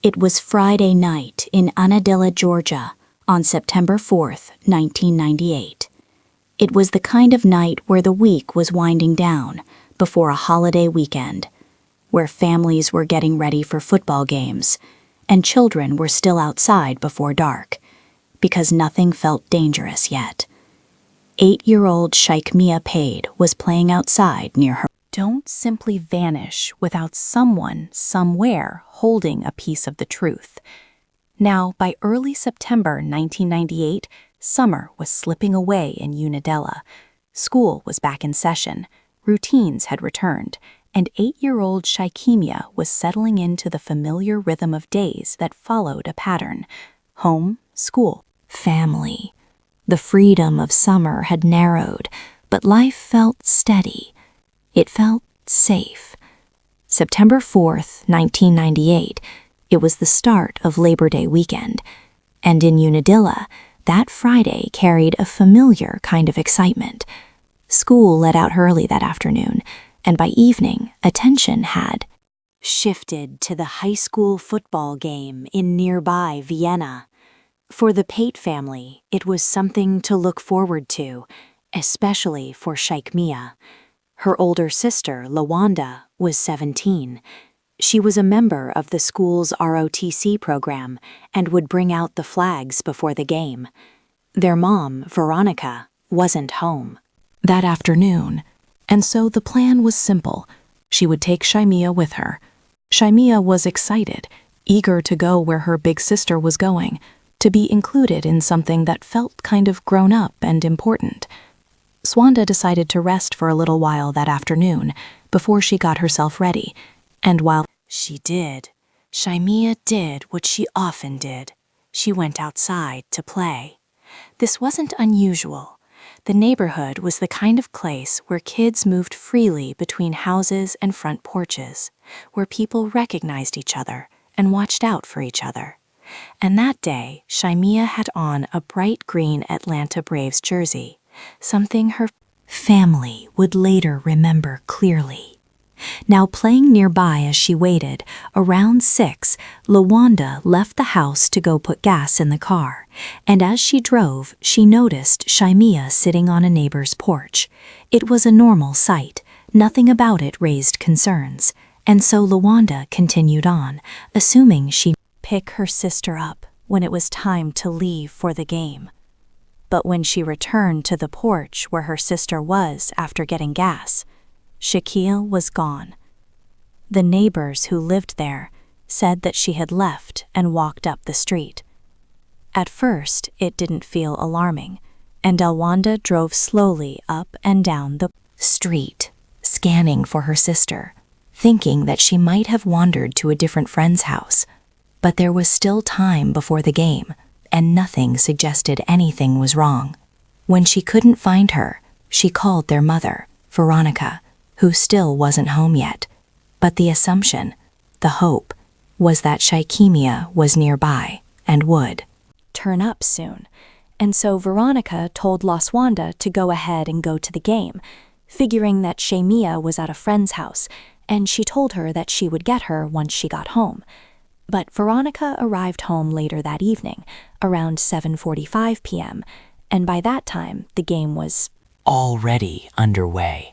It was Friday night in Unadilla, Georgia, on September 4th, 1998. It was the kind of night where the week was winding down before a holiday weekend, where families were getting ready for football games, and children were still outside before dark, because nothing felt dangerous yet. 8-year-old Shykemmia Pate was playing outside near her. Don't simply vanish without someone, somewhere, holding a piece of the truth. Now, by early September 1998, summer was slipping away in Unadilla. School was back in session, routines had returned, and 8-year-old Shykemmia was settling into the familiar rhythm of days that followed a pattern: home, school, family. The freedom of summer had narrowed, but life felt steady. It felt safe. September 4th, 1998, it was the start of Labor Day weekend, and in Unadilla, that Friday carried a familiar kind of excitement. School let out early that afternoon, and by evening, attention had shifted to the high school football game in nearby Vienna. For the Pate family, it was something to look forward to, especially for Shykemmia. Her older sister, Lawanda, was 17. She was a member of the school's ROTC program and would bring out the flags before the game. Their mom, Veronica, wasn't home that afternoon, and so the plan was simple. She would take Shykemmia with her. Shykemmia was excited, eager to go where her big sister was going, to be included in something that felt kind of grown up and important. Swanda decided to rest for a little while that afternoon before she got herself ready, and while she did, Shykemmia did what she often did. She went outside to play. This wasn't unusual. The neighborhood was the kind of place where kids moved freely between houses and front porches, where people recognized each other and watched out for each other. And that day, Shykemmia had on a bright green Atlanta Braves jersey, something her family would later remember clearly. Now playing nearby as she waited, around 6, Lawanda left the house to go put gas in the car, and as she drove, she noticed Shykemmia sitting on a neighbor's porch. It was a normal sight, nothing about it raised concerns, and so Lawanda continued on, assuming she'd pick her sister up when it was time to leave for the game. But when she returned to the porch where her sister was after getting gas, Shykemmia was gone. The neighbors who lived there said that she had left and walked up the street. At first, it didn't feel alarming, and Lawanda drove slowly up and down the street, scanning for her sister, thinking that she might have wandered to a different friend's house. But there was still time before the game, and nothing suggested anything was wrong. When she couldn't find her, she called their mother, Veronica, who still wasn't home yet. But the assumption, the hope, was that Shykemmia was nearby and would turn up soon. And so Veronica told Lawanda to go ahead and go to the game, figuring that Shykemmia was at a friend's house, and she told her that she would get her once she got home. But Veronica arrived home later that evening, around 7:45 p.m., and by that time, the game was already underway.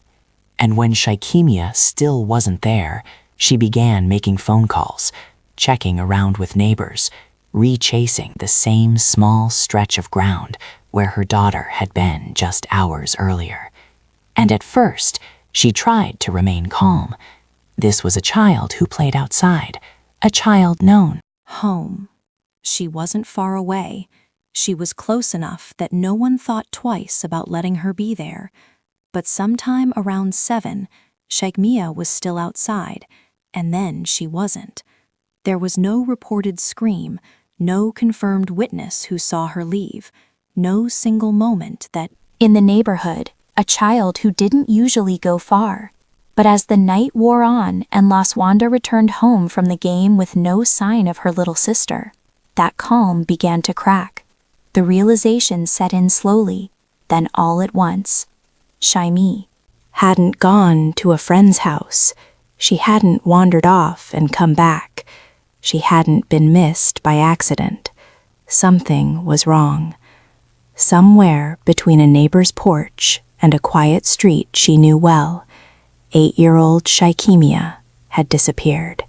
And when Shykemmia still wasn't there, she began making phone calls, checking around with neighbors, rechasing the same small stretch of ground where her daughter had been just hours earlier. And at first, she tried to remain calm. This was a child who played outside, a child known home. She wasn't far away. She was close enough that no one thought twice about letting her be there. But sometime around 7, Shykemmia was still outside, and then she wasn't. There was no reported scream, no confirmed witness who saw her leave, no single moment that in the neighborhood, a child who didn't usually go far. But as the night wore on and Lawanda returned home from the game with no sign of her little sister, that calm began to crack. The realization set in slowly, then all at once. Shykemmia hadn't gone to a friend's house. She hadn't wandered off and come back. She hadn't been missed by accident. Something was wrong. Somewhere between a neighbor's porch and a quiet street she knew well, 8-year-old Shykemmia had disappeared.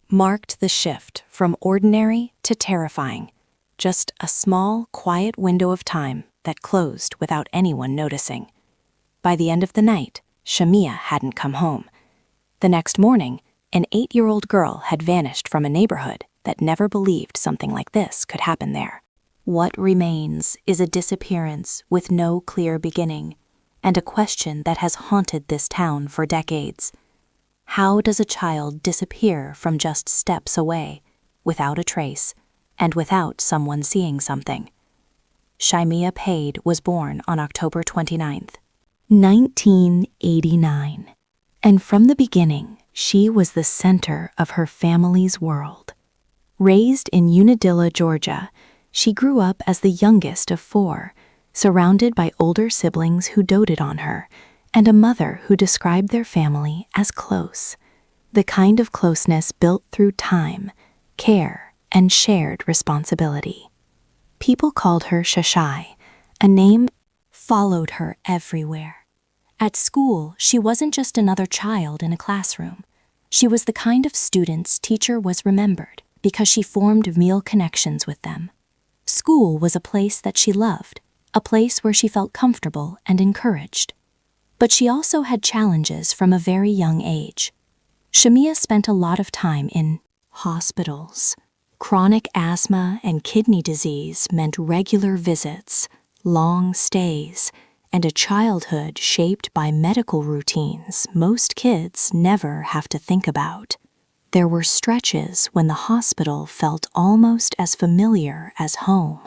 Marked the shift from ordinary to terrifying. Just a small, quiet window of time that closed without anyone noticing. By the end of the night, Shykemmia hadn't come home. The next morning, an 8-year-old girl had vanished from a neighborhood that never believed something like this could happen there. What remains is a disappearance with no clear beginning, and a question that has haunted this town for decades. How does a child disappear from just steps away, without a trace, and without someone seeing something? Shykemmia Pate was born on October 29th, 1989, and from the beginning, she was the center of her family's world. Raised in Unadilla, Georgia, she grew up as the youngest of 4, surrounded by older siblings who doted on her, and a mother who described their family as close, the kind of closeness built through time, care, and shared responsibility. People called her Shashai, a name followed her everywhere. At school, she wasn't just another child in a classroom. She was the kind of student's teacher was remembered because she formed real connections with them. School was a place that she loved, a place where she felt comfortable and encouraged. But she also had challenges from a very young age. Shykemmia spent a lot of time in hospitals. Chronic asthma and kidney disease meant regular visits, long stays, and a childhood shaped by medical routines most kids never have to think about. There were stretches when the hospital felt almost as familiar as home.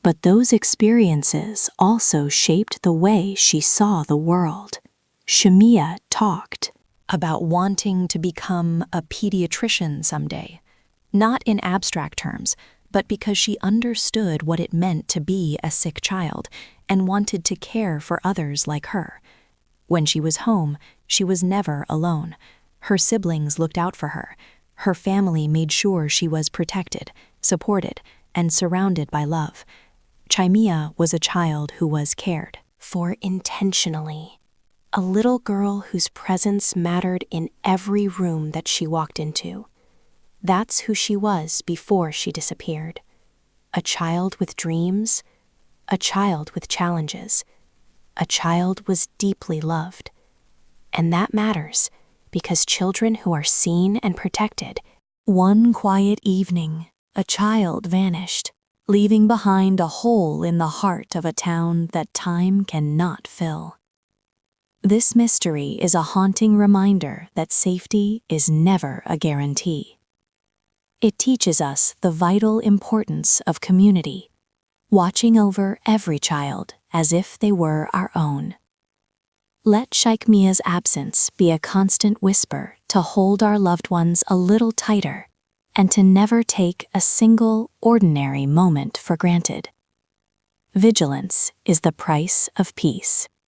But those experiences also shaped the way she saw the world. Shykemmia talked about wanting to become a pediatrician someday, not in abstract terms, but because she understood what it meant to be a sick child and wanted to care for others like her. When she was home, she was never alone. Her siblings looked out for her. Her family made sure she was protected, supported, and surrounded by love. Shykemmia was a child who was cared for intentionally. A little girl whose presence mattered in every room that she walked into. That's who she was before she disappeared. A child with dreams, a child with challenges. A child was deeply loved. And that matters because children who are seen and protected. One quiet evening, a child vanished, leaving behind a hole in the heart of a town that time cannot fill. This mystery is a haunting reminder that safety is never a guarantee. It teaches us the vital importance of community, watching over every child as if they were our own. Let Shykemmia's absence be a constant whisper to hold our loved ones a little tighter and to never take a single ordinary moment for granted. Vigilance is the price of peace.